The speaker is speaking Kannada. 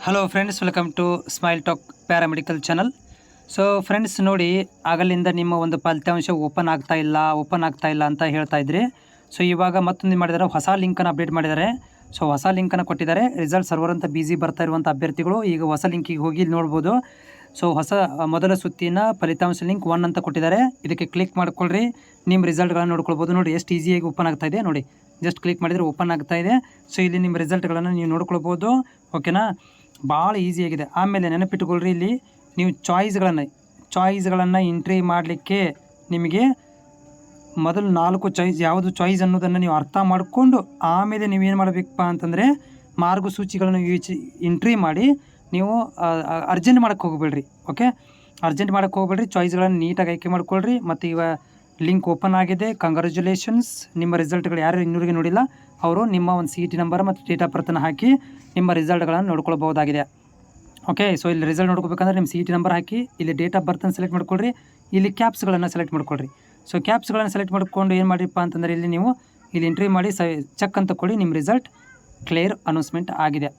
Hello friends, welcome to smile talk paramedical channel. So friends, ನೋಡಿ, ಆಗಲಿಂದ ನಿಮ್ಮ ಒಂದು ಫಲಿತಾಂಶ ಓಪನ್ ಆಗ್ತಾ ಇಲ್ಲ ಅಂತ ಹೇಳ್ತಾ ಇದ್ರಿ. ಸೊ ಇವಾಗ ಮತ್ತೊಂದು ಮಾಡಿದ್ದಾರೆ, ಹೊಸ ಲಿಂಕನ್ನು ಅಪ್ಡೇಟ್ ಮಾಡಿದ್ದಾರೆ. ಸೊ ಹೊಸ ಲಿಂಕನ್ನು ಕೊಟ್ಟಿದ್ದಾರೆ. ರಿಸಲ್ಟ್ ಸರ್ವರ್ ಅಂತ ಬಿಸಿ ಬರ್ತಾ ಇರುವಂಥ ಅಭ್ಯರ್ಥಿಗಳು ಈಗ ಹೊಸ ಲಿಂಕಿಗೆ ಹೋಗಿ ನೋಡ್ಬೋದು. ಸೊ ಮೊದಲ ಸುತ್ತಿನ ಫಲಿತಾಂಶ ಲಿಂಕ್ 1 ಅಂತ ಕೊಟ್ಟಿದ್ದಾರೆ. ಇದಕ್ಕೆ ಕ್ಲಿಕ್ ಮಾಡ್ಕೊಳ್ರಿ, ನಿಮ್ಮ ರಿಸಲ್ಟ್ಗಳನ್ನು ನೋಡ್ಕೊಳ್ಬೋದು. ನೋಡಿ ಎಷ್ಟು ಈಸಿಯಾಗಿ ಓಪನ್ ಆಗ್ತಾ ಇದೆ. ನೋಡಿ, ಜಸ್ಟ್ ಕ್ಲಿಕ್ ಮಾಡಿದರೆ ಓಪನ್ ಆಗ್ತಾ ಇದೆ. ಸೊ ಇಲ್ಲಿ ನಿಮ್ಮ ರಿಸಲ್ಟ್ಗಳನ್ನು ನೀವು ನೋಡ್ಕೊಳ್ಬೋದು. ಓಕೆನಾ, ಭಾಳ ಈಸಿಯಾಗಿದೆ. ಆಮೇಲೆ ನೆನಪಿಟ್ಟುಕೊಳ್ಳ್ರಿ, ಇಲ್ಲಿ ನೀವು ಚಾಯ್ಸ್ಗಳನ್ನು ಎಂಟ್ರಿ ಮಾಡಲಿಕ್ಕೆ ನಿಮಗೆ ಮೊದಲು 4 ಚಾಯ್ಸ್ ಯಾವುದು ಚಾಯ್ಸ್ ಅನ್ನೋದನ್ನು ನೀವು ಅರ್ಥ ಮಾಡಿಕೊಂಡು ಆಮೇಲೆ ನೀವೇನು ಮಾಡಬೇಕಪ್ಪ ಅಂತಂದರೆ ಮಾರ್ಗಸೂಚಿಗಳನ್ನು ಎಂಟ್ರಿ ಮಾಡಿ ನೀವು ಅರ್ಜೆಂಟ್ ಮಾಡೋಕ್ಕೆ ಹೋಗಬೇಡ್ರಿ. ಓಕೆ, ಅರ್ಜೆಂಟ್ ಮಾಡೋಕ್ಕೆ ಹೋಗಬೇಡ್ರಿ. ಚಾಯ್ಸ್ಗಳನ್ನು ನೀಟಾಗಿ ಆಯ್ಕೆ ಮಾಡ್ಕೊಳ್ರಿ. ಮತ್ತು ಇವಾಗ ಲಿಂಕ್ ಓಪನ್ ಆಗಿದೆ. ಕಂಗ್ರ್ಯಾಚುಲೇಷನ್ಸ್, ನಿಮ್ಮ ರಿಸಲ್ಟ್ಗಳು ಯಾರು ಇನ್ನೂರಿಗೆ ನೋಡಿಲ್ಲ ಅವರು ನಿಮ್ಮ ಒಂದು CET ನಂಬರ್ ಮತ್ತು ಡೇಟ್ ಆಫ್ ಬರ್ತನ್ನು ಹಾಕಿ ನಿಮ್ಮ ರಿಸಲ್ಟ್ಗಳನ್ನು ನೋಡ್ಕೊಳ್ಬಹುದಾಗಿದೆ. ಓಕೆ, ಸೊ ಇಲ್ಲಿ ರಿಸಲ್ಟ್ ನೋಡ್ಕೋಬೇಕಂದ್ರೆ ನಿಮ್ಮ CET ನಂಬರ್ ಹಾಕಿ, ಇಲ್ಲಿ ಡೇಟ್ ಆಫ್ ಬರ್ತನ್ನು ಸೆಲೆಕ್ಟ್ ಮಾಡ್ಕೊಳ್ರಿ, ಇಲ್ಲಿ ಕ್ಯಾಪ್ಸ್ಗಳನ್ನು ಸೆಲೆಕ್ಟ್ ಮಾಡ್ಕೊಳ್ರಿ. ಸೊ ಕ್ಯಾಪ್ಸ್ಗಳನ್ನು ಸೆಲೆಕ್ಟ್ ಮಾಡ್ಕೊಂಡು ಏನು ಮಾಡಿರಪ್ಪ ಅಂತಂದರೆ ಇಲ್ಲಿ ನೀವು ಇಲ್ಲಿ ಎಂಟ್ರಿ ಮಾಡಿ ಚೆಕ್ ಅಂತ ಕೊಡಿ, ನಿಮ್ಮ ರಿಸಲ್ಟ್ ಕ್ಲಿಯರ್ ಅನೌನ್ಸ್ಮೆಂಟ್ ಆಗಿದೆ.